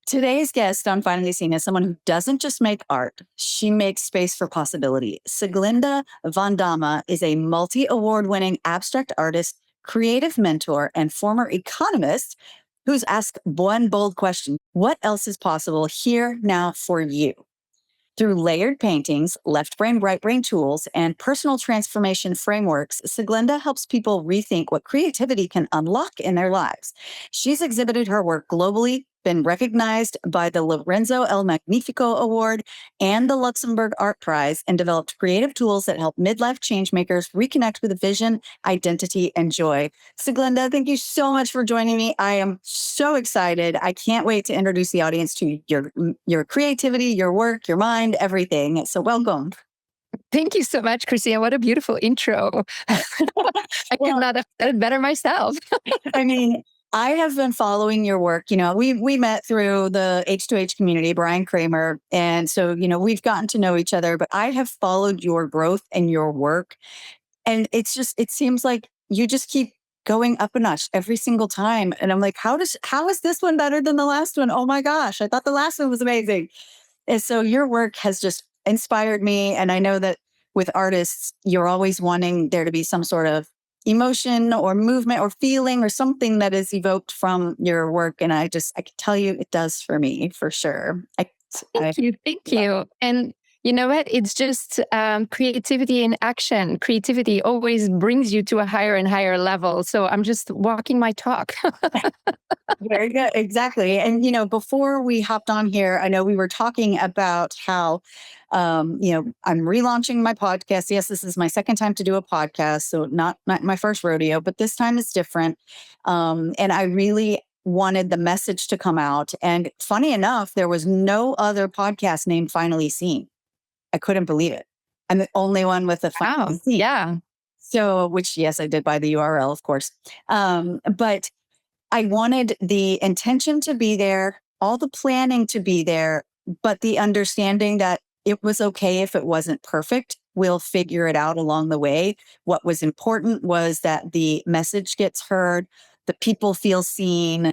Today's guest on Finally Seen is someone who doesn't just make art, she makes space for possibility. Sieglinde Van Damme is a multi-award winning abstract artist, creative mentor, and former economist who's asked one bold question: what else is possible here now for you? Through layered paintings, left brain, right brain tools, and personal transformation frameworks, Sieglinde helps people rethink what creativity can unlock in their lives. She's exhibited her work globally, been recognized by the Lorenzo El Magnifico Award and the Luxembourg Art Prize, and developed creative tools that help midlife changemakers reconnect with vision, identity, and joy. Sieglinde, thank you so much for joining me. I am so excited. I can't wait to introduce the audience to your creativity, your work, your mind, everything. So welcome. Thank you so much, Christina. What a beautiful intro. I could not have done it better myself. I mean, I have been following your work. You know, we met through the H2H community, Brian Kramer. And so, you know, we've gotten to know each other, but I have followed your growth and your work. And it seems like you just keep going up a notch every single time. And I'm like, how is this one better than the last one? Oh my gosh, I thought the last one was amazing. And so your work has just inspired me. And I know that with artists, you're always wanting there to be some sort of emotion or movement or feeling or something that is evoked from your work. And I can tell you it does for me, for sure. Thank you. And you know what? It's just creativity in action. Creativity always brings you to a higher and higher level. So I'm just walking my talk. Very good. Exactly. And, you know, before we hopped on here, I know we were talking about how, you know, I'm relaunching my podcast. Yes, this is my second time to do a podcast. So not my first rodeo, but this time is different. And I really wanted the message to come out. And funny enough, there was no other podcast named Finally Seen. I couldn't believe it. I'm the only one with a Finally Seen. Yeah. So, which, yes, I did buy the URL, of course. But I wanted the intention to be there, all the planning to be there, but the understanding that it was okay if it wasn't perfect. We'll figure it out along the way. What was important was that the message gets heard, the people feel seen,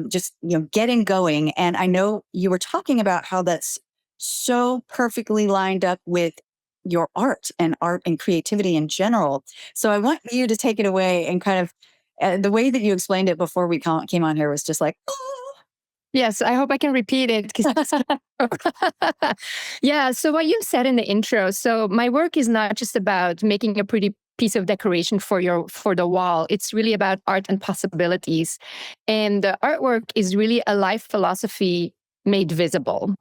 just, you know, getting going. And I know you were talking about how that's so perfectly lined up with your art and creativity in general. So I want you to take it away and kind of the way that you explained it before we came on here was just like, oh. Yes, I hope I can repeat it. Yeah, so what you said in the intro, so my work is not just about making a pretty piece of decoration for the wall. It's really about art and possibilities. And the artwork is really a life philosophy made visible.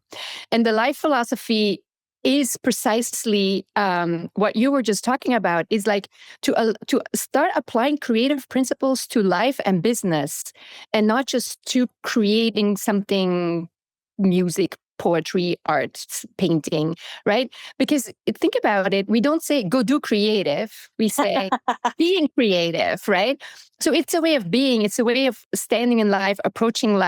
And the life philosophy is precisely what you were just talking about, is like to start applying creative principles to life and business, and not just to creating something, music, poetry, art, painting, right? Because think about it, we don't say go do creative, we say being creative, right? So it's a way of being, it's a way of standing in life, approaching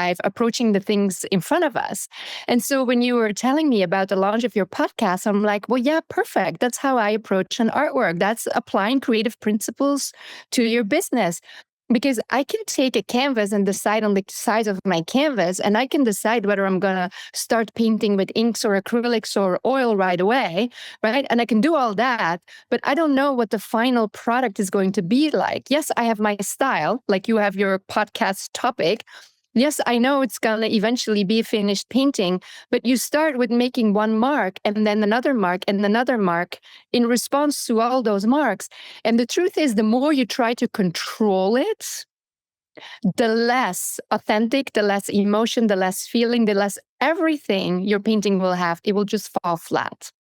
the things in front of us. And so when you were telling me about the launch of your podcast, I'm like, well, yeah, perfect. That's how I approach an artwork. That's applying creative principles to your business. Because I can take a canvas and decide on the size of my canvas, and I can decide whether I'm going to start painting with inks or acrylics or oil right away, right? And I can do all that, but I don't know what the final product is going to be like. Yes, I have my style, like you have your podcast topic. Yes, I know it's going to eventually be a finished painting, but you start with making one mark and then another mark and another mark in response to all those marks. And the truth is, the more you try to control it, the less authentic, the less emotion, the less feeling, the less everything your painting will have. It will just fall flat.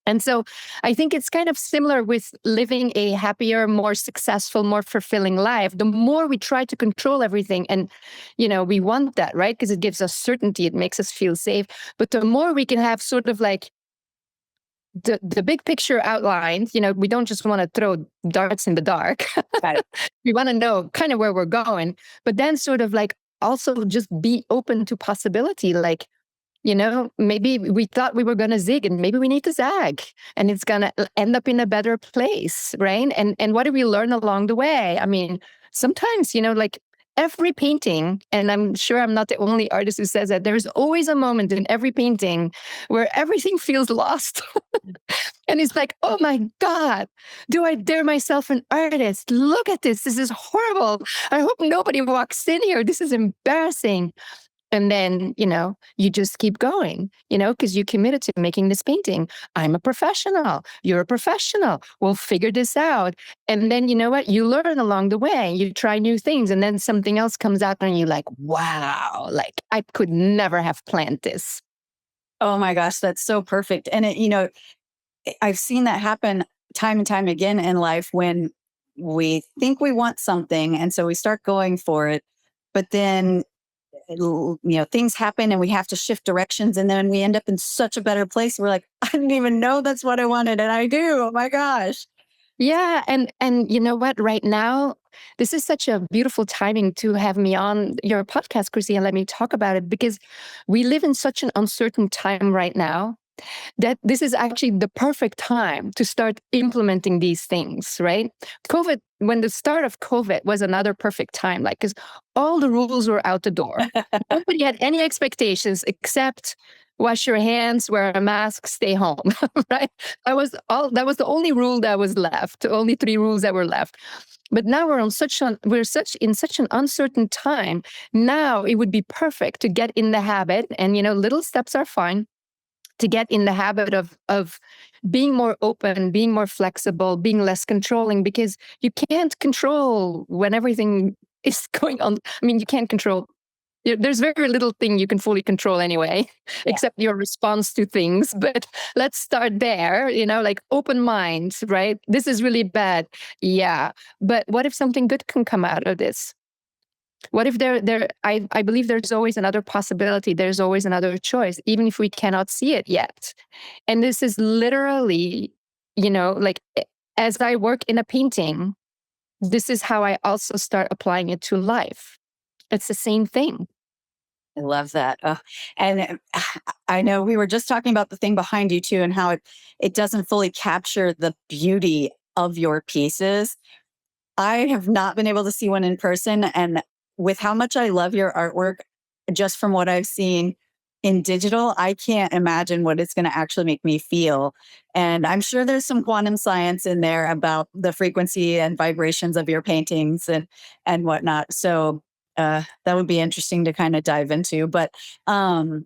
And so I think it's kind of similar with living a happier, more successful, more fulfilling life. The more we try to control everything, and, you know, we want that, right? Because it gives us certainty, it makes us feel safe. But the more we can have sort of like the big picture outlined, you know, we don't just want to throw darts in the dark. We want to know kind of where we're going, but then sort of like also just be open to possibility. Like, you know, maybe we thought we were going to zig, and maybe we need to zag, and it's going to end up in a better place, right? And what do we learn along the way? I mean, sometimes, you know, like every painting, and I'm sure I'm not the only artist who says that, there's always a moment in every painting where everything feels lost. And it's like, oh my God, do I dare myself an artist? Look at this. This is horrible. I hope nobody walks in here. This is embarrassing. And then, you just keep going, because you committed to making this painting. I'm a professional. You're a professional. We'll figure this out. And then, you know what? You learn along the way. You try new things. And then something else comes out and you're like, wow, like I could never have planned this. Oh my gosh, that's so perfect. And I've seen that happen time and time again in life when we think we want something. And so we start going for it. But then things happen and we have to shift directions, and then we end up in such a better place. We're like, I didn't even know that's what I wanted, and I do. Oh my gosh. Yeah, and you know what? Right now, this is such a beautiful timing to have me on your podcast, Chrissy, and let me talk about it, because we live in such an uncertain time right now that this is actually the perfect time to start implementing these things, right? When the start of COVID was another perfect time, like, because all the rules were out the door. Nobody had any expectations except wash your hands, wear a mask, stay home, right? That was the only rule that was left, only 3 rules that were left. But now we're in such an uncertain time. Now it would be perfect to get in the habit, and little steps are fine, to get in the habit of being more open, being more flexible, being less controlling, because you can't control when everything is going on. I mean, you can't control. There's very little thing you can fully control anyway, except your response to things. But let's start there, like open minds, right? This is really bad. Yeah. But what if something good can come out of this? What if I believe there's always another possibility. There's always another choice, even if we cannot see it yet. And this is literally, like as I work in a painting, this is how I also start applying it to life. It's the same thing. I love that. And I know we were just talking about the thing behind you too, and how it doesn't fully capture the beauty of your pieces. I have not been able to see one in person. And with how much I love your artwork, just from what I've seen in digital, I can't imagine what it's going to actually make me feel. And I'm sure there's some quantum science in there about the frequency and vibrations of your paintings and whatnot. So that would be interesting to kind of dive into. But I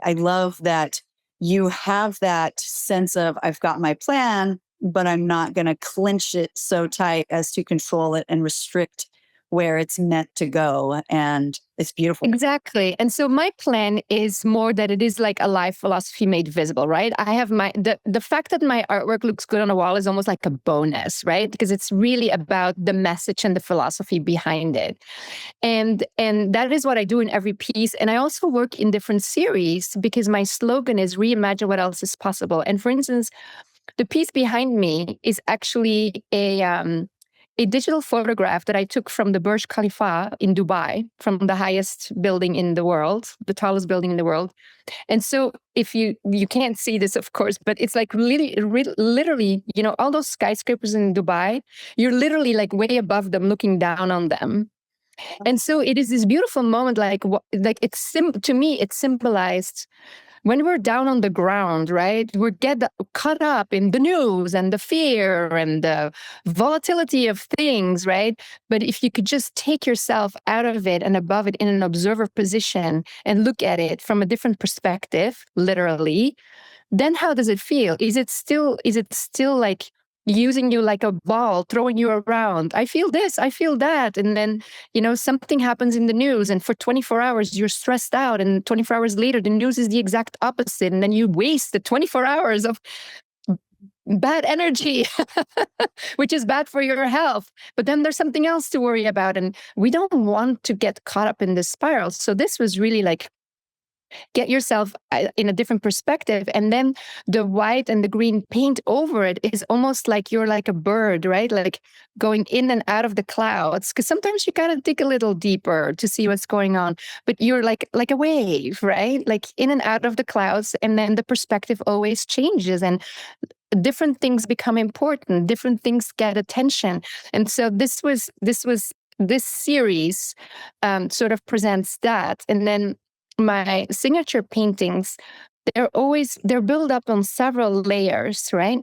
love that you have that sense of, I've got my plan, but I'm not going to clinch it so tight as to control it and restrict where it's meant to go. And it's beautiful. Exactly. And so my plan is more that it is like a life philosophy made visible, right? I have the fact that my artwork looks good on a wall is almost like a bonus, right? Because it's really about the message and the philosophy behind it. And that is what I do in every piece. And I also work in different series because my slogan is reimagine what else is possible. And for instance, the piece behind me is actually a digital photograph that I took from the Burj Khalifa in Dubai, from the highest building in the world, the tallest building in the world. And so if you can't see this, of course, but it's like really, literally, all those skyscrapers in Dubai, you're literally like way above them, looking down on them. And so it is this beautiful moment, to me, it symbolized when we're down on the ground, right? We get caught up in the news and the fear and the volatility of things, right? But if you could just take yourself out of it and above it in an observer position and look at it from a different perspective, literally, then how does it feel? Is it still like using you like a ball, throwing you around? I feel this, I feel that. And then, something happens in the news, and for 24 hours, you're stressed out. And 24 hours later, the news is the exact opposite. And then you waste the 24 hours of bad energy, which is bad for your health. But then there's something else to worry about. And we don't want to get caught up in this spiral. So this was really like, get yourself in a different perspective. And then the white and the green paint over it is almost like you're like a bird, right? Like going in and out of the clouds. Because sometimes you gotta dig a little deeper to see what's going on. But you're like a wave, right? Like in and out of the clouds. And then the perspective always changes. And different things become important. Different things get attention. And so this was this series sort of presents that. And then my signature paintings, they're built up on several layers, right?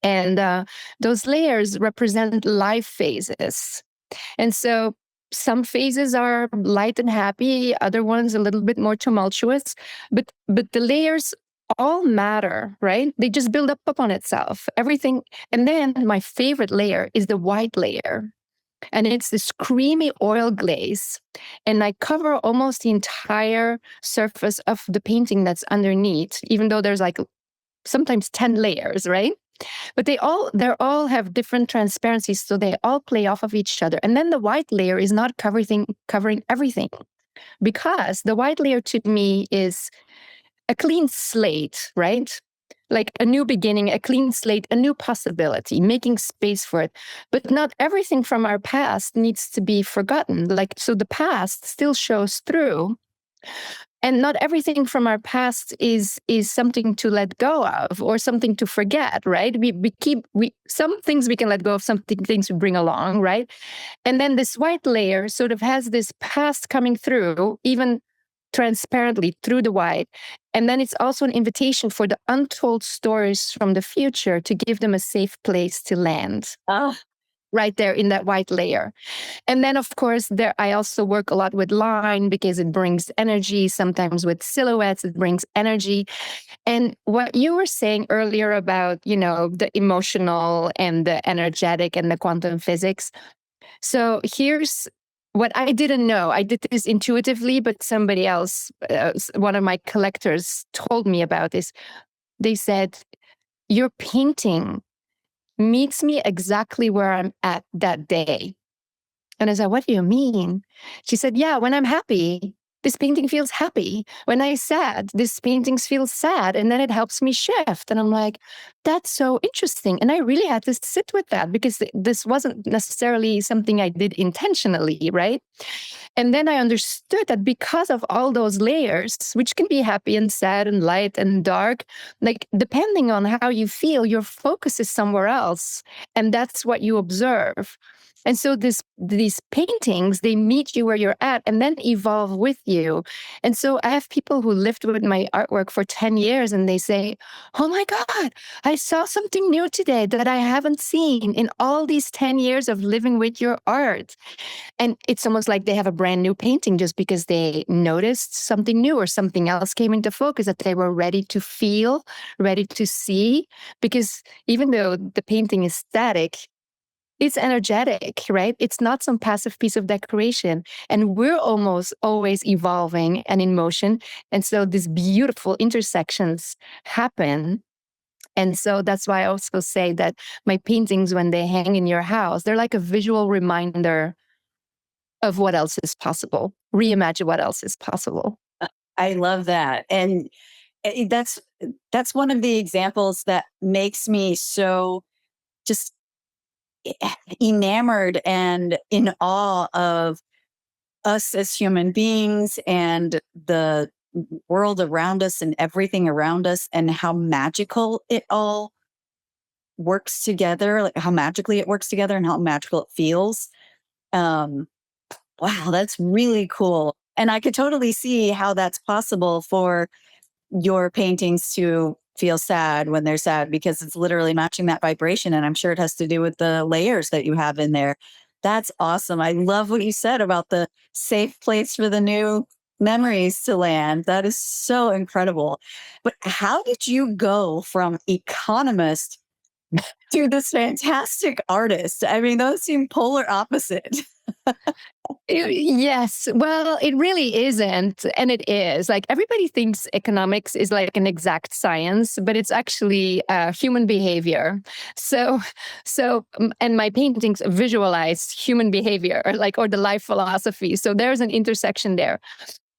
And those layers represent life phases. And so some phases are light and happy, other ones a little bit more tumultuous, but the layers all matter, right? They just build up upon itself. Everything. And then my favorite layer is the white layer. And it's this creamy oil glaze. And I cover almost the entire surface of the painting that's underneath, even though there's like sometimes 10 layers, right? But they're all have different transparencies, so they all play off of each other. And then the white layer is not covering everything, because the white layer to me is a clean slate, right? Like a new beginning, a clean slate, a new possibility, making space for it. But not everything from our past needs to be forgotten. Like, so the past still shows through. And not everything from our past is something to let go of or something to forget, right? Some things we can let go of, some things we bring along, right? And then this white layer sort of has this past coming through, even transparently through the white. And then it's also an invitation for the untold stories from the future to give them a safe place to land. Oh, Right there in that white layer. And then, of course, I also work a lot with line because it brings energy. Sometimes with silhouettes, it brings energy. And what you were saying earlier about, the emotional and the energetic and the quantum physics. So here's what I didn't know. I did this intuitively, but somebody else, one of my collectors, told me about this. They said, your painting meets me exactly where I'm at that day. And I said, what do you mean? She said, yeah, when I'm happy, this painting feels happy. When I'm sad, this painting feels sad. And then it helps me shift. And I'm like, that's so interesting. And I really had to sit with that because this wasn't necessarily something I did intentionally, right? And then I understood that because of all those layers, which can be happy and sad and light and dark, like depending on how you feel, your focus is somewhere else. And that's what you observe. And so these paintings, they meet you where you're at and then evolve with you. And so I have people who lived with my artwork for 10 years and they say, oh my God, I saw something new today that I haven't seen in all these 10 years of living with your art. And it's almost like they have a brand new painting just because they noticed something new or something else came into focus that they were ready to feel, ready to see. Because even though the painting is static, it's energetic, right? It's not some passive piece of decoration. And we're almost always evolving and in motion. And so these beautiful intersections happen. And so that's why I also say that my paintings, when they hang in your house, they're like a visual reminder of what else is possible. Reimagine what else is possible. I love that. And that's one of the examples that makes me so just enamored and in awe of us as human beings and the world around us and everything around us and how magical it all works together, like how magically it works together and how magical it feels. Wow, that's really cool. And I could totally see how that's possible for your paintings to feel sad when they're sad because it's literally matching that vibration. And I'm sure it has to do with the layers that you have in there. That's awesome. I love what you said about the safe place for the new memories to land. That is so incredible. But how did you go from economist to this fantastic artist? I mean, those seem polar opposite. Yes. Well, it really isn't. And it is. Like everybody thinks economics is like an exact science, but it's actually human behavior. And my paintings visualize human behavior, like, or the life philosophy. So there's an intersection there.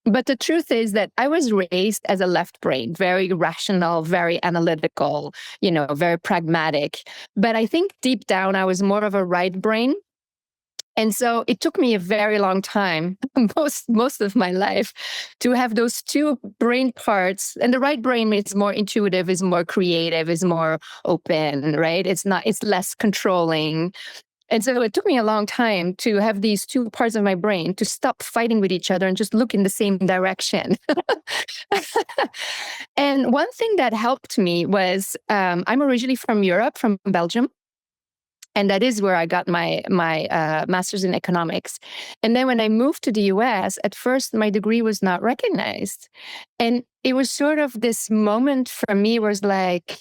But the truth is that I was raised as a left brain, very rational, very analytical, very pragmatic. But I think deep down, I was more of a right brain. And so it took me a very long time, most of my life, to have those two brain parts. And the right brain is more intuitive, is more creative, is more open, right? It's less controlling. And so it took me a long time to have these two parts of my brain to stop fighting with each other and just look in the same direction. And one thing that helped me was I'm originally from Europe, from Belgium. And that is where I got my master's in economics. And then when I moved to the US, at first my degree was not recognized. And it was sort of this moment for me where it's like,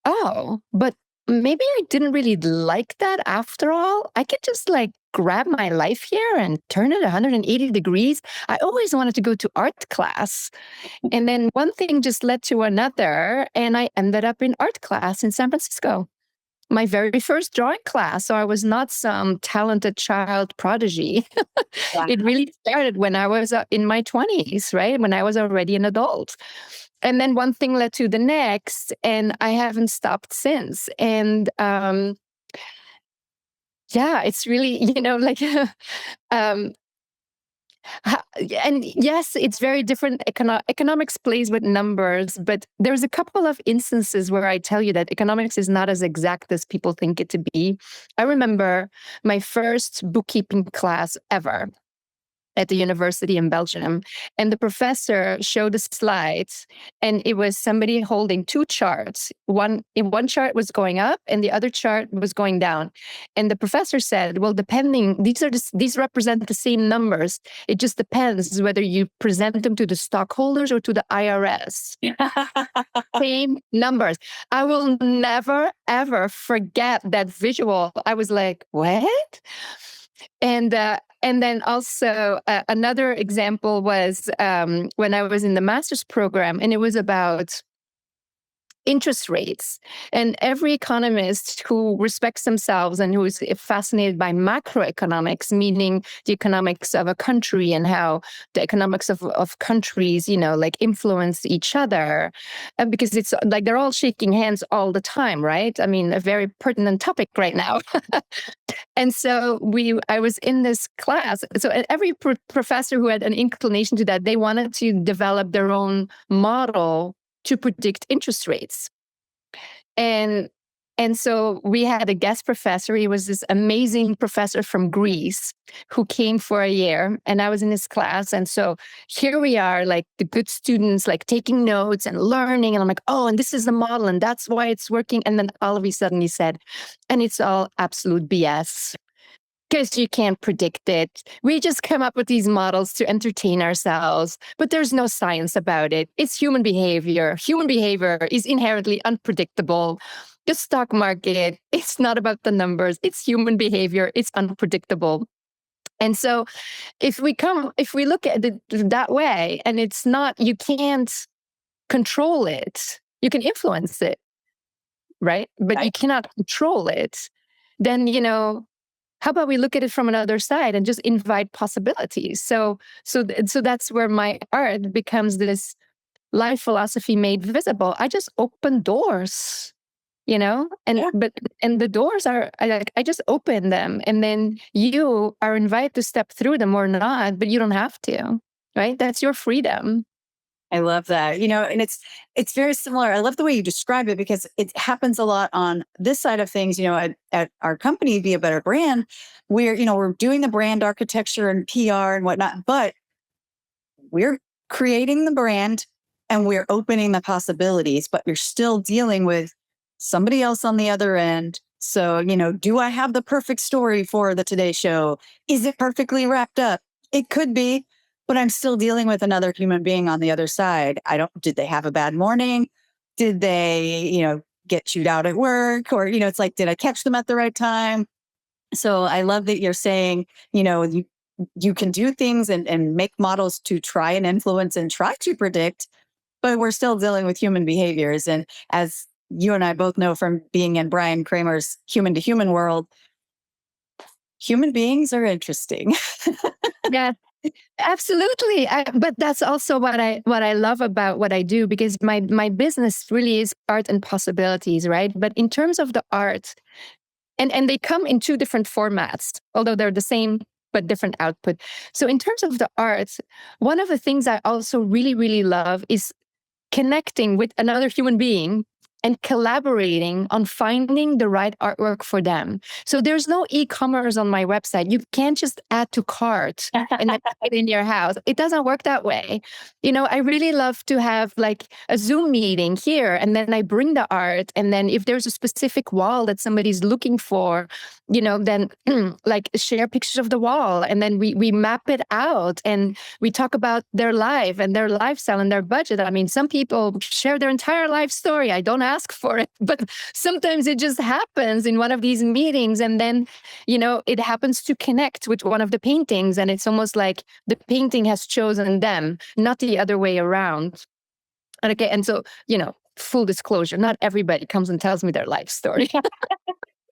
oh, but maybe I didn't really like that after all. I could just like grab my life here and turn it 180 degrees. I always wanted to go to art class. And then one thing just led to another. And I ended up in art class in San Francisco, my very first drawing class. So I was not some talented child prodigy. Wow. It really started when I was in my 20s, right? When I was already an adult. And then one thing led to the next, and I haven't stopped since. And yeah, it's really, like, and yes, it's very different. Economics plays with numbers, but there's a couple of instances where I tell you that economics is not as exact as people think it to be. I remember my first bookkeeping class ever at the university in Belgium. And the professor showed the slides, and it was somebody holding two charts. One chart was going up and the other chart was going down. And the professor said, well, these represent the same numbers. It just depends whether you present them to the stockholders or to the IRS. Same numbers. I will never, ever forget that visual. I was like, what? And then also another example was when I was in the master's program, and it was about interest rates. And every economist who respects themselves and who is fascinated by macroeconomics, meaning the economics of a country and how the economics of countries, like influence each other, because it's like they're all shaking hands all the time, right? I mean, a very pertinent topic right now. And so I was in this class. So every professor who had an inclination to that, they wanted to develop their own model to predict interest rates. And so we had a guest professor. He was this amazing professor from Greece who came for a year, and I was in his class. And so here we are, like the good students, like taking notes and learning. And I'm like, oh, and this is the model, and that's why it's working. And then all of a sudden he said, and it's all absolute BS, because you can't predict it. We just come up with these models to entertain ourselves, but there's no science about it. It's human behavior. Human behavior is inherently unpredictable. The stock market, it's not about the numbers. It's human behavior. It's unpredictable. And so if we look at it that way, and it's not, you can't control it. You can influence it, right? But you cannot control it. Then, how about we look at it from another side and just invite possibilities? So that's where my art becomes this life philosophy made visible. I just open doors, and the doors are, I just open them, and then you are invited to step through them or not, but you don't have to, right? That's your freedom. I love that. And it's very similar. I love the way you describe it, because it happens a lot on this side of things, at our company, Be a Better Brand, where, we're doing the brand architecture and PR and whatnot, but we're creating the brand and we're opening the possibilities, but you're still dealing with somebody else on the other end. So, do I have the perfect story for the Today Show? Is it perfectly wrapped up? It could be, but I'm still dealing with another human being on the other side. Did they have a bad morning? Did they, get chewed out at work? Or, it's like, did I catch them at the right time? So I love that you're saying, you can do things and make models to try and influence and try to predict, but we're still dealing with human behaviors. And as you and I both know from being in Brian Kramer's Human to Human world, human beings are interesting. Yeah. Absolutely. But that's also what I love about what I do, because my business really is art and possibilities, right? But in terms of the art, and they come in two different formats, although they're the same but different output. So in terms of the art, one of the things I also really, really love is connecting with another human being and collaborating on finding the right artwork for them. So there's no e-commerce on my website. You can't just add to cart and then put it in your house. It doesn't work that way. I really love to have like a Zoom meeting here, and then I bring the art. And then if there's a specific wall that somebody's looking for, then like share pictures of the wall, and then we map it out, and we talk about their life and their lifestyle and their budget. I mean, some people share their entire life story. I don't ask for it, but sometimes it just happens in one of these meetings. And then, it happens to connect with one of the paintings. And it's almost like the painting has chosen them, not the other way around. Okay. And so, full disclosure, not everybody comes and tells me their life story.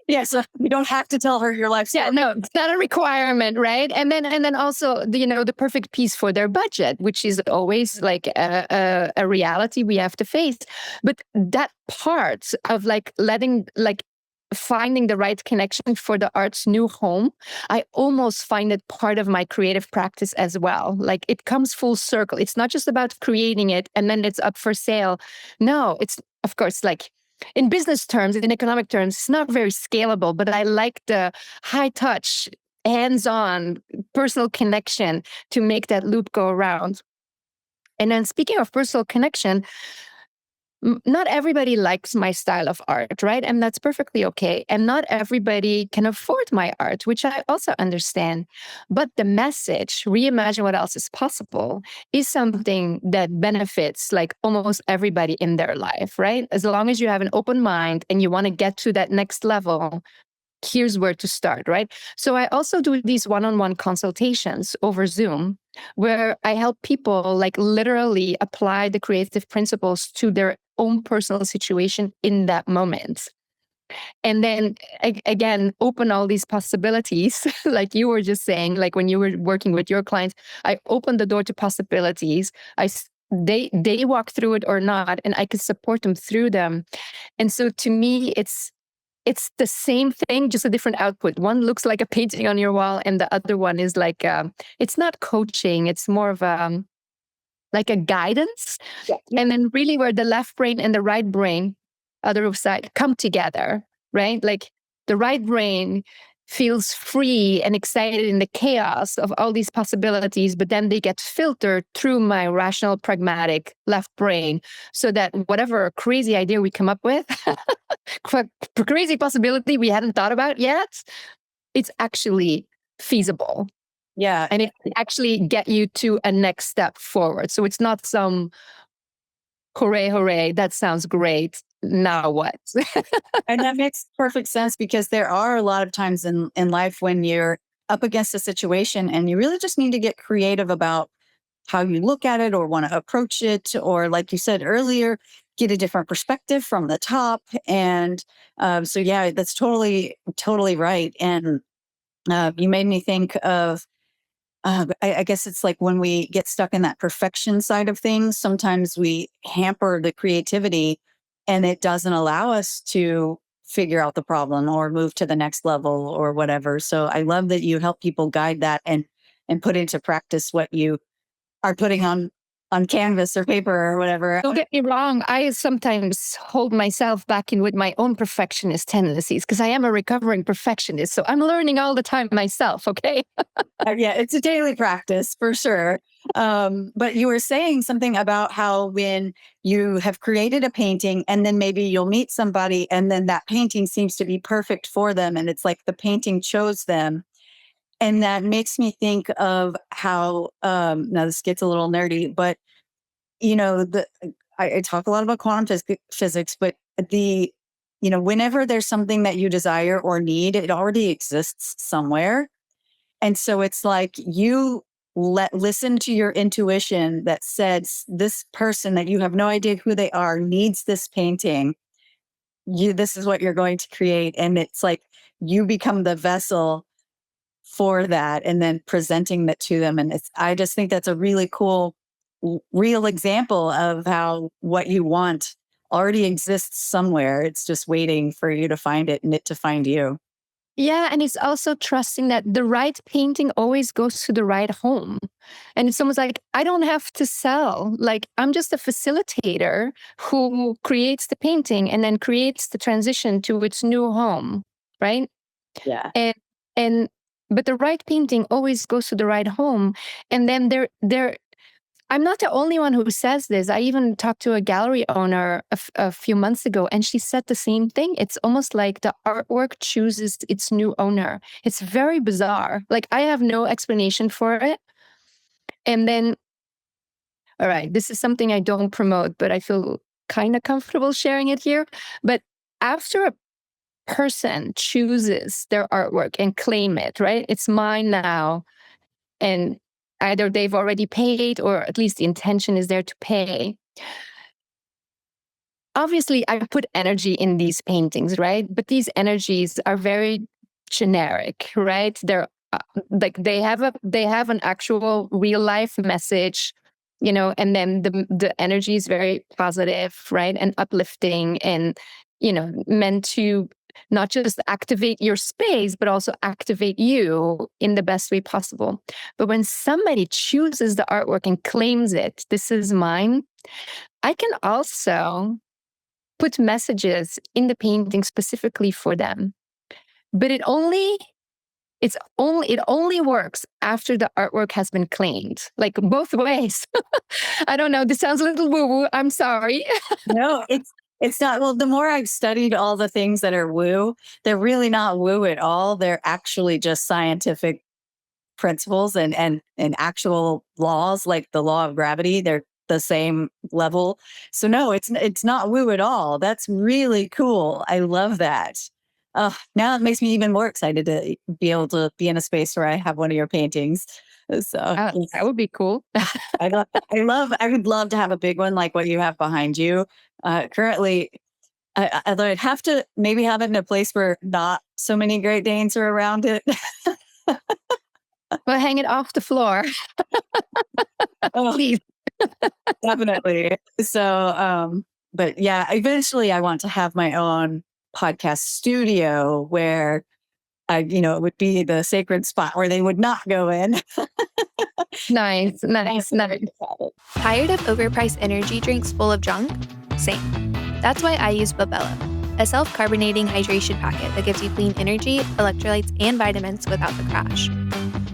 Yeah, so you don't have to tell her your life story. Yeah, no, it's not a requirement, right? And then also the perfect piece for their budget, which is always like a reality we have to face. But that part of finding the right connection for the art's new home, I almost find it part of my creative practice as well. Like it comes full circle. It's not just about creating it and then it's up for sale. No, it's of course like in business terms, in economic terms, it's not very scalable, but I like the high touch, hands-on, personal connection to make that loop go around. And then speaking of personal connection, not everybody likes my style of art, right? And that's perfectly okay. And not everybody can afford my art, which I also understand. But the message, reimagine what else is possible, is something that benefits like almost everybody in their life, right? As long as you have an open mind and you want to get to that next level, here's where to start, right? So I also do these one-on-one consultations over Zoom where I help people like literally apply the creative principles to their own personal situation in that moment. And then again, open all these possibilities, like you were just saying, like when you were working with your clients, I opened the door to possibilities. They walk through it or not, and I could support them through them. And so to me, it's the same thing, just a different output. One looks like a painting on your wall, and the other one is like, it's not coaching. It's more of like a guidance. Yeah. And then really where the left brain and the right brain, other side, come together, right? Like the right brain feels free and excited in the chaos of all these possibilities, but then they get filtered through my rational, pragmatic left brain so that whatever crazy idea we come up with, crazy possibility we hadn't thought about yet, it's actually feasible. Yeah. And it actually get you to a next step forward. So it's not some hooray, that sounds great. Now what? And that makes perfect sense because there are a lot of times in life when you're up against a situation and you really just need to get creative about how you look at it or want to approach it. Or like you said earlier, get a different perspective from the top. And so, yeah, that's totally right. And you made me think of, I guess it's like when we get stuck in that perfection side of things, sometimes we hamper the creativity and it doesn't allow us to figure out the problem or move to the next level or whatever. So I love that you help people guide that and put into practice what you are putting on canvas or paper or whatever. Don't get me wrong. I sometimes hold myself back in with my own perfectionist tendencies because I am a recovering perfectionist. So I'm learning all the time myself. Okay. Yeah, it's a daily practice for sure. But you were saying something about how when you have created a painting and then maybe you'll meet somebody and then that painting seems to be perfect for them. And it's like the painting chose them. And that makes me think of how, now this gets a little nerdy, but I talk a lot about quantum physics, but whenever there's something that you desire or need, it already exists somewhere. And so it's like you listen to your intuition that says this person that you have no idea who they are needs this painting. This is what you're going to create. And it's like you become the vessel for that and then presenting that to them. And I just think that's a really cool, real example of how what you want already exists somewhere. It's just waiting for you to find it and it to find you. Yeah, and it's also trusting that the right painting always goes to the right home. And it's almost like I don't have to sell. Like I'm just a facilitator who creates the painting and then creates the transition to its new home, right? Yeah. And but the right painting always goes to the right home. And then there I'm not the only one who says this. I even talked to a gallery owner a few months ago, and she said the same thing. It's almost like the artwork chooses its new owner. It's very bizarre. Like, I have no explanation for it. And then, all right, this is something I don't promote, but I feel kind of comfortable sharing it here. But after a person chooses their artwork and claim it, right? It's mine now. And either they've already paid or at least the intention is there to pay. Obviously, I put energy in these paintings, right? But these energies are very generic, right? They're like they have an actual real life message, and then the energy is very positive, right? And uplifting and meant to not just activate your space, but also activate you in the best way possible. But when somebody chooses the artwork and claims it, this is mine, I can also put messages in the painting specifically for them. But it only works after the artwork has been claimed, like both ways. I don't know. This sounds a little woo-woo. I'm sorry. No, it's not. Well, the more I've studied all the things that are woo, they're really not woo at all. They're actually just scientific principles and actual laws, like the law of gravity. They're the same level. So no, it's not woo at all. That's really cool. I love that. Now it makes me even more excited to be able to be in a space where I have one of your paintings. So That would be cool. I would love to have a big one like what you have behind you. Currently, I'd have to maybe have it in a place where not so many Great Danes are around it. Well, hang it off the floor. Oh, Please. definitely. So, but yeah, eventually I want to have my own podcast studio where it would be the sacred spot where they would not go in. Nice. Tired of overpriced energy drinks full of junk? Same. That's why I use Babello, a self-carbonating hydration packet that gives you clean energy, electrolytes, and vitamins without the crash.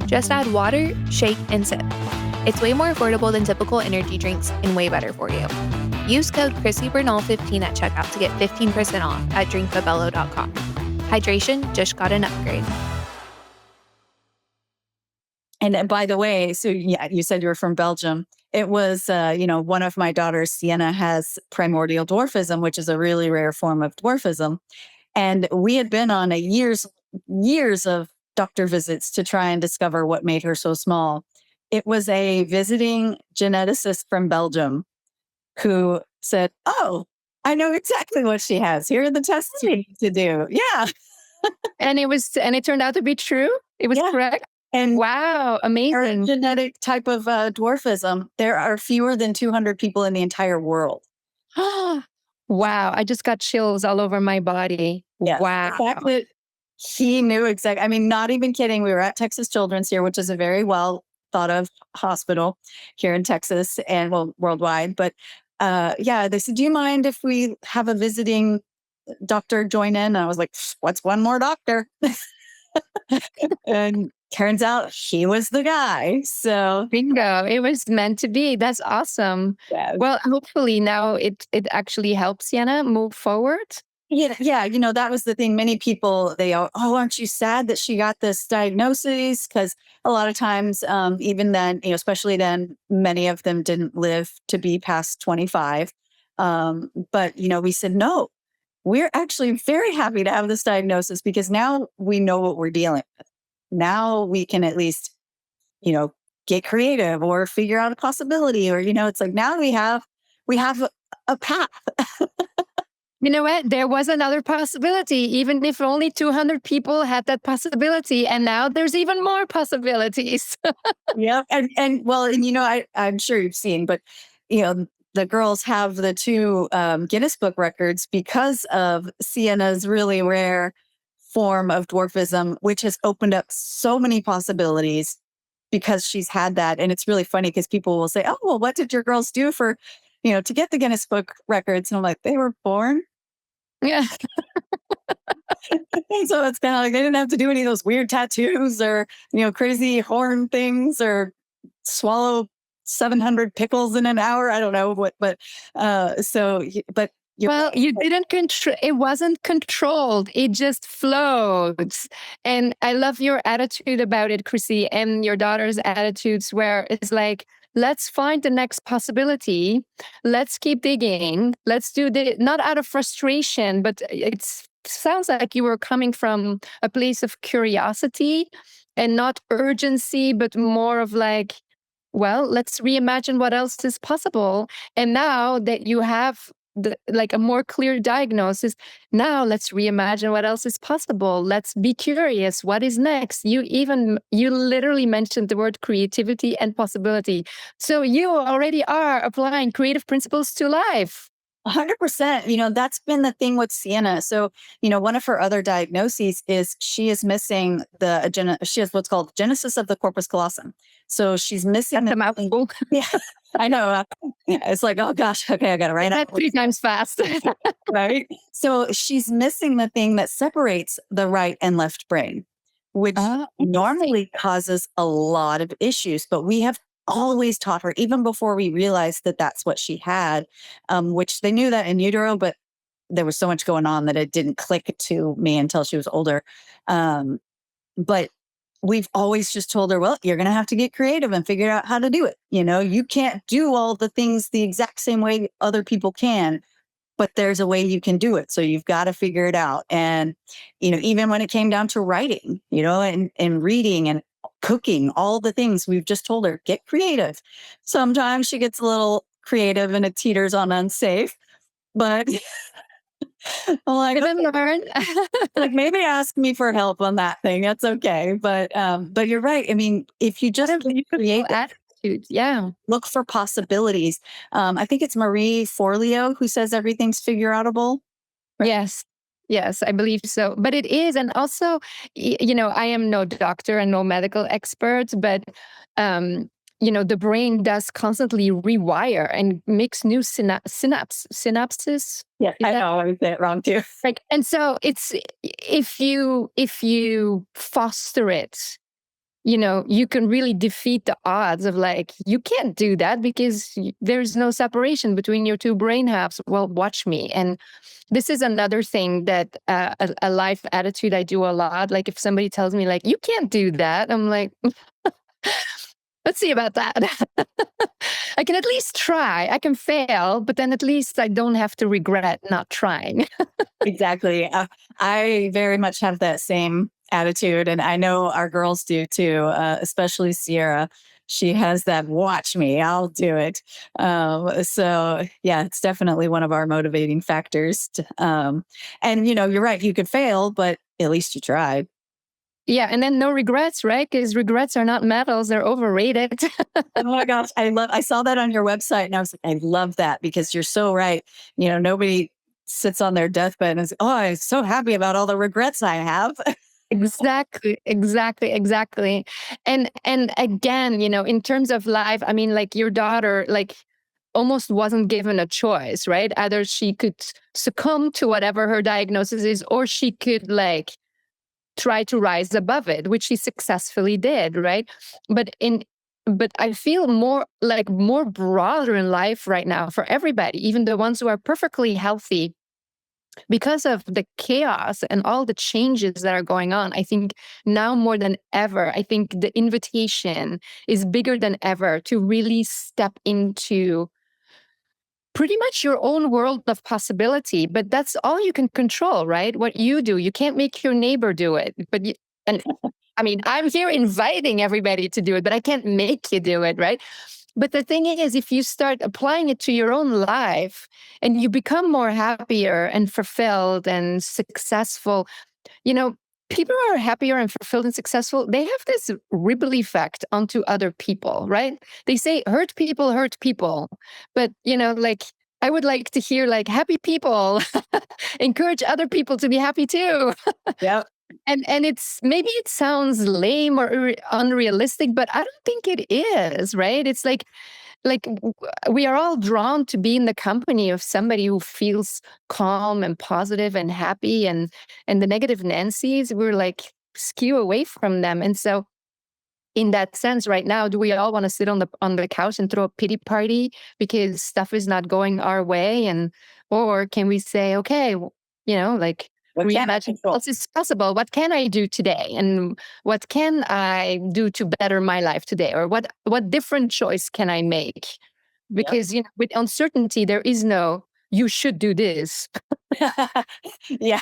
Just add water, shake, and sip. It's way more affordable than typical energy drinks and way better for you. Use code ChrissyBernal15 at checkout to get 15% off at drinkbabello.com. Hydration just got an upgrade. And by the way, so yeah, you said you were from Belgium. It was, one of my daughters, Sienna, has primordial dwarfism, which is a really rare form of dwarfism. And we had been on years of doctor visits to try and discover what made her so small. It was a visiting geneticist from Belgium who said, "Oh, I know exactly what she has. Here are the tests you need to do." Yeah. And it turned out to be true. It was correct. And wow, amazing. Genetic type of dwarfism, there are fewer than 200 people in the entire world. Wow, I just got chills all over my body. Yes. Wow. The fact that he knew exactly, I mean, not even kidding. We were at Texas Children's here, which is a very well thought of hospital here in Texas and worldwide. But they said, "Do you mind if we have a visiting doctor join in?" And I was like, "What's one more doctor?" And turns out he was the guy. So bingo, it was meant to be. That's awesome. Yes. Well, hopefully now it actually helps Sienna move forward. Yeah. That was the thing. Many people, aren't you sad that she got this diagnosis? Because a lot of times, even then, especially then, many of them didn't live to be past 25. But, we said, no, we're actually very happy to have this diagnosis because now we know what we're dealing with. Now we can at least, get creative or figure out a possibility or, it's like now we have a path. You know what? There was another possibility, even if only 200 people had that possibility. And now there's even more possibilities. Yeah. And I'm sure you've seen, but, the girls have the two Guinness Book records because of Sienna's really rare form of dwarfism, which has opened up so many possibilities because she's had that. And it's really funny because people will say, oh, well, what did your girls do for, to get the Guinness Book records? And I'm like, they were born. Yeah. So it's kind of like they didn't have to do any of those weird tattoos or, crazy horn things or swallow 700 pickles in an hour. I don't know what, but but well, you didn't control, it wasn't controlled. It just flows. And I love your attitude about it, Chrissy, and your daughter's attitudes where it's like, let's find the next possibility. Let's keep digging. Let's do the, not out of frustration, but it sounds like you were coming from a place of curiosity and not urgency, but more of like, well, let's reimagine what else is possible. And now that you have like a more clear diagnosis, now let's reimagine what else is possible. Let's be curious. What is next? You literally mentioned the word creativity and possibility. So you already are applying creative principles to life. 100%. That's been the thing with Sienna. So, one of her other diagnoses is she is missing she has what's called genesis of the corpus callosum. So she's missing the mouthful. Yeah, I know. It's like, oh gosh, okay, I got to write that 3 times fast. Right. So she's missing the thing that separates the right and left brain, which normally causes a lot of issues, but we have always taught her, even before we realized that that's what she had, which they knew that in utero, but there was so much going on that it didn't click to me until she was older. But we've always just told her, well, you're going to have to get creative and figure out how to do it. You can't do all the things the exact same way other people can, but there's a way you can do it. So you've got to figure it out. And, even when it came down to writing, and reading and cooking, all the things we've just told her, get creative. Sometimes she gets a little creative and it teeters on unsafe, but I'm like, like maybe ask me for help on that thing. That's okay. But you're right. I mean, if you just create attitude, look for possibilities. I think it's Marie Forleo who says everything's figure outable. Right? Yes, I believe so. But it is. And also, I am no doctor and no medical expert, but, the brain does constantly rewire and makes new synapses. Yeah, I know. I would say it wrong too. Like, and so it's, if you foster it, you can really defeat the odds of like, you can't do that because there's no separation between your 2 brain halves. Well, watch me. And this is another thing that a life attitude I do a lot. Like if somebody tells me like, you can't do that, I'm like, let's see about that. I can at least try. I can fail, but then at least I don't have to regret not trying. Exactly. I very much have that same attitude. And I know our girls do too, especially Sierra. She has that, watch me, I'll do it. So yeah, it's definitely one of our motivating factors. And you're right, you could fail, but at least you tried. Yeah, and then no regrets, right? Because regrets are not medals; they're overrated. Oh my gosh, I saw that on your website, and I was like, I love that because you're so right. Nobody sits on their deathbed and is, oh, I'm so happy about all the regrets I have. Exactly. And again, in terms of life, I mean, like your daughter, like almost wasn't given a choice, right? Either she could succumb to whatever her diagnosis is, or she could like try to rise above it, which she successfully did, right? But I feel more broader in life right now for everybody, even the ones who are perfectly healthy, because of the chaos and all the changes that are going on. I think now more than ever, I think the invitation is bigger than ever to really step into pretty much your own world of possibility. But that's all you can control, right? What you do. You can't make your neighbor do it. And I mean, I'm here inviting everybody to do it, but I can't make you do it, right? But the thing is, if you start applying it to your own life and you become more happier and fulfilled and successful, people who are happier and fulfilled and successful, they have this ripple effect onto other people, right? They say hurt people. But, like, I would like to hear like happy people encourage other people to be happy too. Yep. And it's maybe it sounds lame or unrealistic, but I don't think it is, right? It's we are all drawn to be in the company of somebody who feels calm and positive and happy, and the negative Nancy's, we're like skew away from them. And so in that sense, right now, do we all want to sit on the couch and throw a pity party because stuff is not going our way? And or can we say, okay, like What can I reimagine control? what else is possible? What can I do today? And what can I do to better my life today? Or what different choice can I make? Yep. Because with uncertainty, there is no you should do this. Yeah.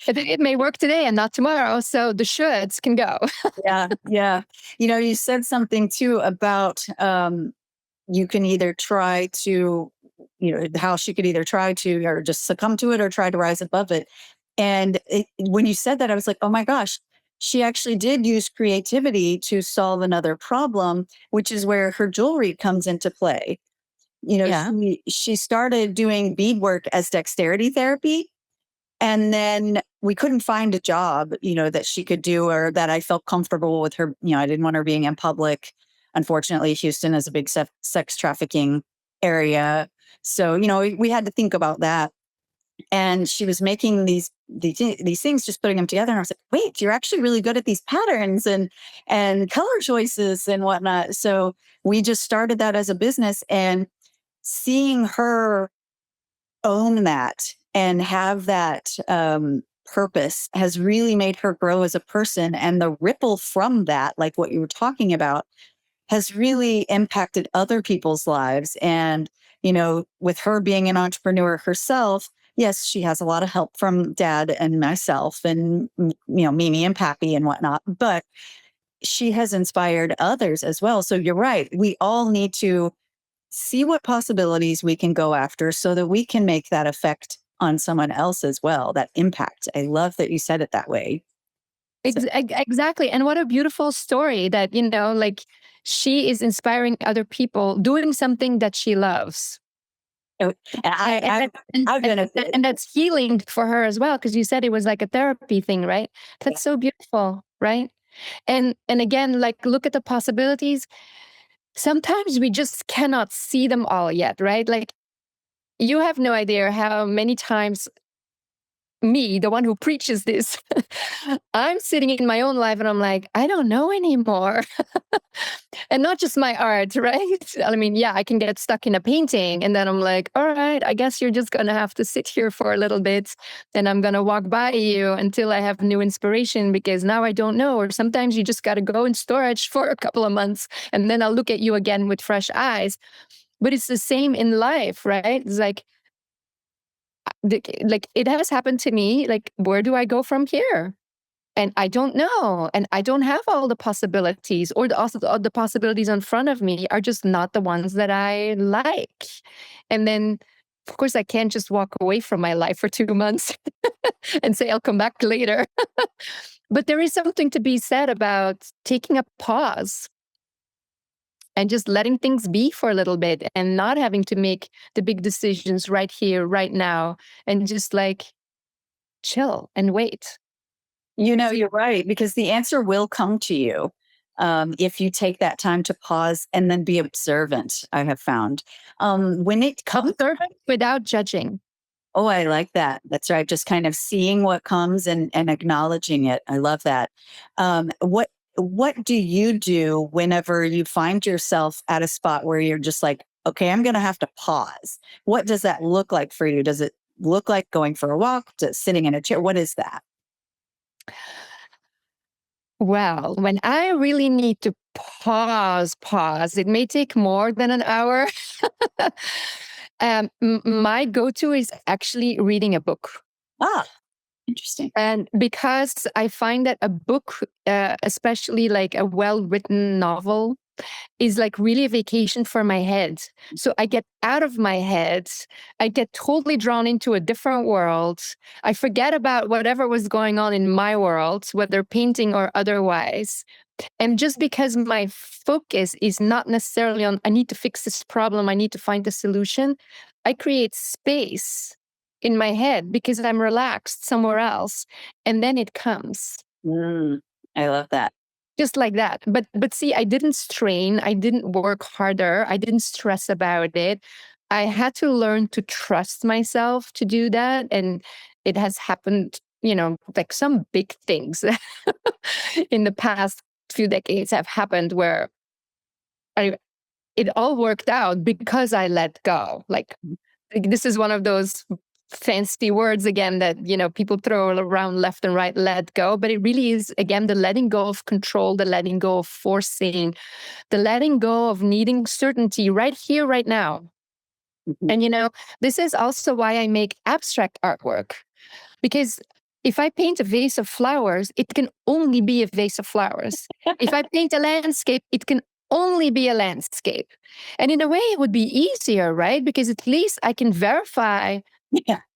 It may work today and not tomorrow. So the shoulds can go. Yeah. You said something too about you can either try to, how she could either try to or just succumb to it or try to rise above it. And when you said that, I was like, oh my gosh, she actually did use creativity to solve another problem, which is where her jewelry comes into play. Yeah. She started doing beadwork as dexterity therapy. And then we couldn't find a job, that she could do or that I felt comfortable with her. I didn't want her being in public. Unfortunately, Houston is a big sex trafficking area. So, we had to think about that. And she was making these things, just putting them together. And I was like, wait, you're actually really good at these patterns and color choices and whatnot. So we just started that as a business, and seeing her own that and have that purpose has really made her grow as a person. And the ripple from that, like what you were talking about, has really impacted other people's lives. And, with her being an entrepreneur herself, yes, she has a lot of help from dad and myself and, Mimi and Pappy and whatnot, but she has inspired others as well. So you're right. We all need to see what possibilities we can go after so that we can make that effect on someone else as well, that impact. I love that you said it that way. So, Exactly. And what a beautiful story that, she is inspiring other people doing something that she loves. and I've been And that's healing for her as well, because you said it was like a therapy thing, right? That's so beautiful, right? And again, like look at the possibilities. Sometimes we just cannot see them all yet, right? Like you have no idea how many times me, the one who preaches this, I'm sitting in my own life and I'm like, I don't know anymore. And not just my art, right? I mean, yeah, I can get stuck in a painting and then I'm like, all right, I guess you're just going to have to sit here for a little bit and I'm going to walk by you until I have new inspiration because now I don't know. Or sometimes you just got to go in storage for a couple of months and then I'll look at you again with fresh eyes. But it's the same in life, right? It's like it has happened to me. Like, where do I go from here? And I don't know. And I don't have all the possibilities, or the possibilities in front of me are just not the ones that I like. And then, of course, I can't just walk away from my life for 2 months and say, I'll come back later. But there is something to be said about taking a pause and just letting things be for a little bit and not having to make the big decisions right here, right now, and just like chill and wait. you're right, because the answer will come to you if you take that time to pause and then be observant, I have found. When it comes, Observe without judging. oh, I like that. That's right. Just kind of seeing what comes and acknowledging it. I love that. What do you do whenever you find yourself at a spot where you're just like, okay, I'm going to have to pause? What does that look like for you? Does it look like going for a walk, sitting in a chair? What is that? Well, when I really need to pause, it may take more than an hour. My go-to is actually reading a book. Ah, interesting. And because I find that a book, especially like a well-written novel, is like really a vacation for my head. So I get out of my head. I get totally drawn into a different world. I forget about whatever was going on in my world, whether painting or otherwise. And just because my focus is not necessarily on, I need to fix this problem, I need to find the solution, I create space in my head because I'm relaxed somewhere else. And then it comes. I love that. Just like that. But see, I didn't strain. I didn't work harder. I didn't stress about it. I had to learn to trust myself to do that. And it has happened, like some big things in the past few decades have happened where it all worked out because I let go. Like this is one of those fancy words again that people throw around left and right, let go, but it really is again the letting go of control, the letting go of forcing, the letting go of needing certainty right here, right now. And this is also why I make abstract artwork, because if I paint a vase of flowers, it can only be a vase of flowers. If I paint a landscape, it can only be a landscape. And in a way, it would be easier, right? Because at least I can verify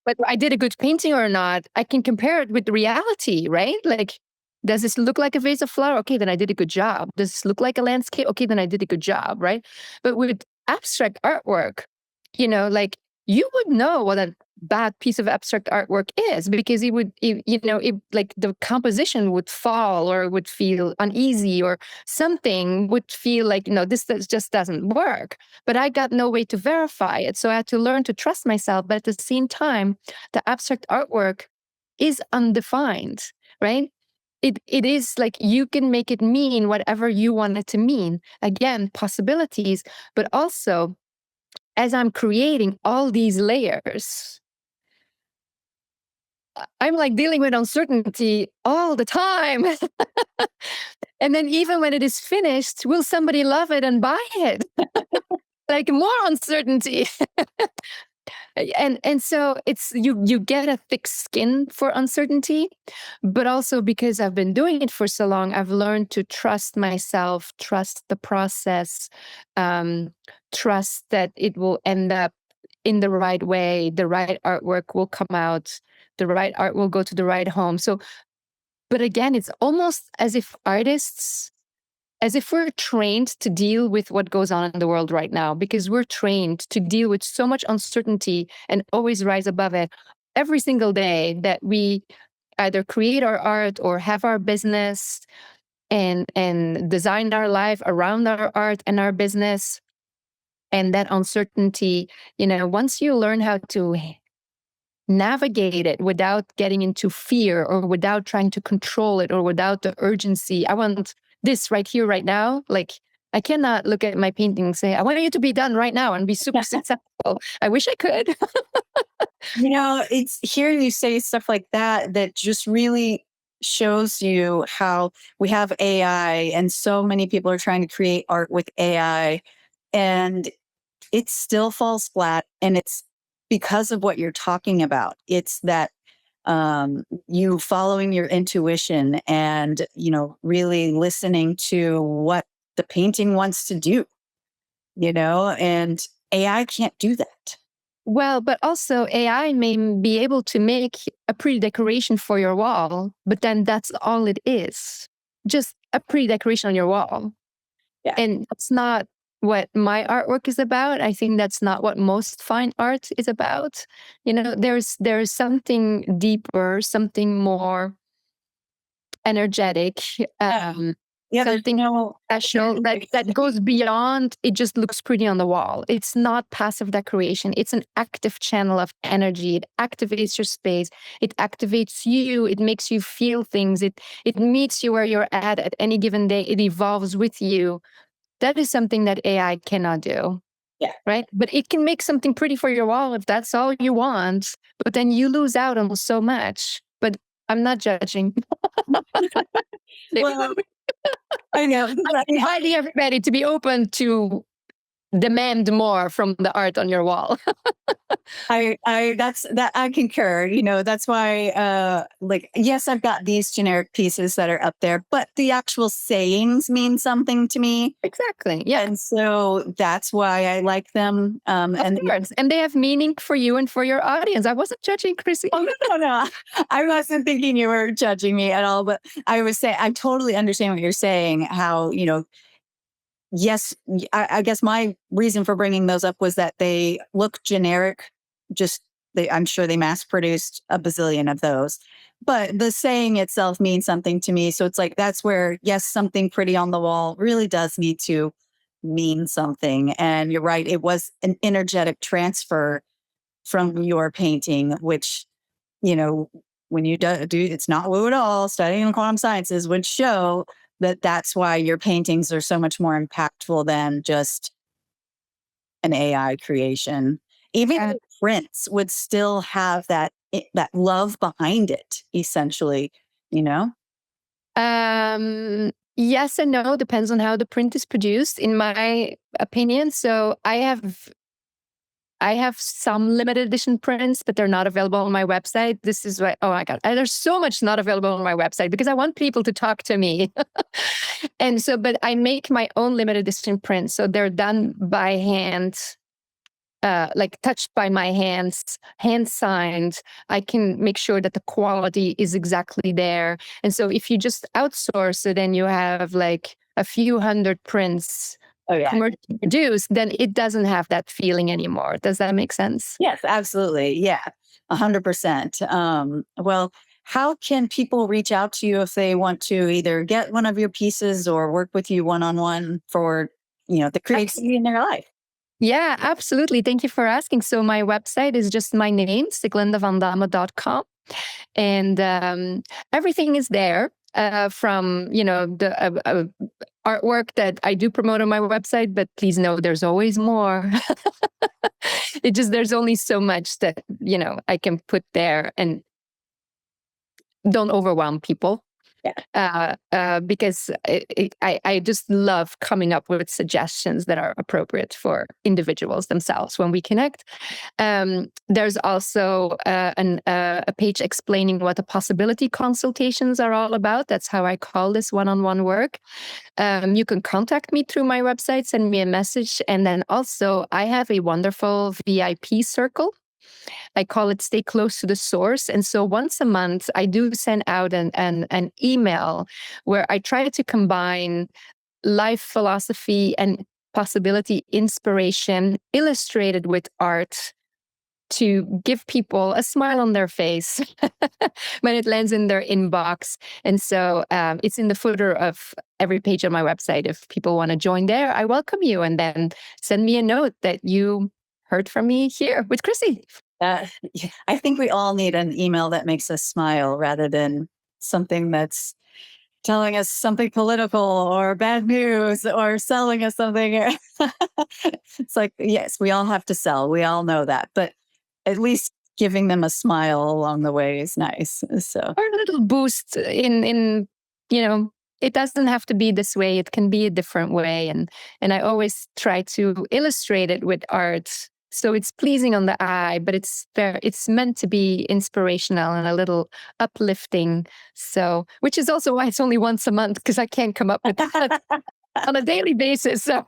whether I did a good painting or not. I can compare it with reality, right? Like, does this look like a vase of flower? Okay, then I did a good job. Does this look like a landscape? Okay, then I did a good job, right? But with abstract artwork, like you would know what a bad piece of abstract artwork is, because like the composition would fall or would feel uneasy, or something would feel like, this just doesn't work. But I got no way to verify it. So I had to learn to trust myself. But at the same time, the abstract artwork is undefined, right? It is like you can make it mean whatever you want it to mean. Again, possibilities, but also as I'm creating all these layers, I'm like dealing with uncertainty all the time. And then even when it is finished, will somebody love it and buy it? Like more uncertainty. And so it's you get a thick skin for uncertainty, but also because I've been doing it for so long, I've learned to trust myself, trust the process, trust that it will end up in the right way, the right artwork will come out, the right art will go to the right home. So, but again, it's almost as if we're trained to deal with what goes on in the world right now, because we're trained to deal with so much uncertainty and always rise above it every single day that we either create our art or have our business and design our life around our art and our business. And that uncertainty, once you learn how to navigate it without getting into fear or without trying to control it or without the urgency, I want this right here, right now. Like, I cannot look at my painting and say, I want you to be done right now and be super successful. I wish I could. It's hearing you say stuff like that just really shows you how we have AI and so many people are trying to create art with AI, and it still falls flat. And it's because of what you're talking about. It's that you following your intuition and, really listening to what the painting wants to do, and AI can't do that. Well, but also AI may be able to make a pretty decoration for your wall, but then that's all it is. Just a pretty decoration on your wall. Yeah. And that's not what my artwork is about. I think that's not what most fine art is about. There's something deeper, something more energetic, something special that goes beyond it just looks pretty on the wall. It's not passive decoration. It's an active channel of energy. It activates your space. It activates you. It makes you feel things. It meets you where you're at any given day. It evolves with you. That is something that AI cannot do. Yeah. Right? But it can make something pretty for your wall if that's all you want. But then you lose out on so much. But I'm not judging. Well, I know. I'm inviting everybody to be open to demand more from the art on your wall. I concur. That's why yes, I've got these generic pieces that are up there, but the actual sayings mean something to me. Exactly. Yeah. And so that's why I like them. And they have meaning for you and for your audience. I wasn't judging, Chrissy. Oh, no. I wasn't thinking you were judging me at all, but I was saying I totally understand what you're saying. How yes, I guess my reason for bringing those up was that they look generic, just I'm sure they mass produced a bazillion of those. But the saying itself means something to me. So it's like, that's where, yes, something pretty on the wall really does need to mean something. And you're right, it was an energetic transfer from your painting, which, when you do, it's not woo at all, studying quantum sciences would show that that's why your paintings are so much more impactful than just an AI creation. Even prints would still have that love behind it, essentially, you know? Yes and no, depends on how the print is produced, in my opinion. So I have some limited edition prints, but they're not available on my website. This is why, oh my God, and there's so much not available on my website because I want people to talk to me. And so, but I make my own limited edition prints. So they're done by hand, like touched by my hands, hand signed. I can make sure that the quality is exactly there. And so if you just outsource it and you have like a few hundred prints commercially produced, then it doesn't have that feeling anymore. Does that make sense? Yes, absolutely. Yeah, 100%. Well, how can people reach out to you if they want to either get one of your pieces or work with you one-on-one for, the creativity in their life? Yeah, absolutely. Thank you for asking. So my website is just my name, sieglindevandamme.com. And everything is there, from, the artwork that I do promote on my website, but please know there's always more. There's only so much that, I can put there, and don't overwhelm people. Because I just love coming up with suggestions that are appropriate for individuals themselves when we connect. There's also a page explaining what the possibility consultations are all about. That's how I call this one-on-one work. You can contact me through my website, send me a message. And then also I have a wonderful VIP circle. I call it Stay Close to the Source. And so once a month, I do send out an email where I try to combine life philosophy and possibility inspiration illustrated with art to give people a smile on their face when it lands in their inbox. And so it's in the footer of every page on my website. If people want to join there, I welcome you. And then send me a note that you heard from me here with Chrissy. I think we all need an email that makes us smile rather than something that's telling us something political or bad news or selling us something. It's like, yes, we all have to sell. We all know that. But at least giving them a smile along the way is nice. So, or a little boost in it doesn't have to be this way. It can be a different way. And I always try to illustrate it with art, so it's pleasing on the eye, but it's meant to be inspirational and a little uplifting. So, which is also why it's only once a month, because I can't come up with that on a daily basis. So,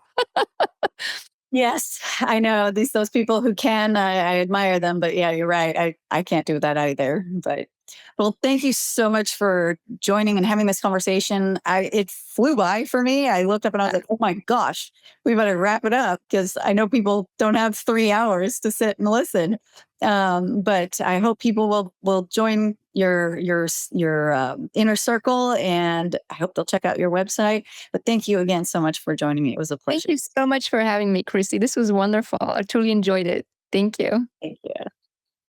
yes, I know those people who can. I admire them, but yeah, you're right. I can't do that either. But well, thank you so much for joining and having this conversation. It flew by for me. I looked up and I was like, oh my gosh, we better wrap it up, because I know people don't have 3 hours to sit and listen. But I hope people will join your inner circle, and I hope they'll check out your website. But thank you again so much for joining me. It was a pleasure. Thank you so much for having me, Chrissy. This was wonderful. I truly enjoyed it. Thank you. Thank you.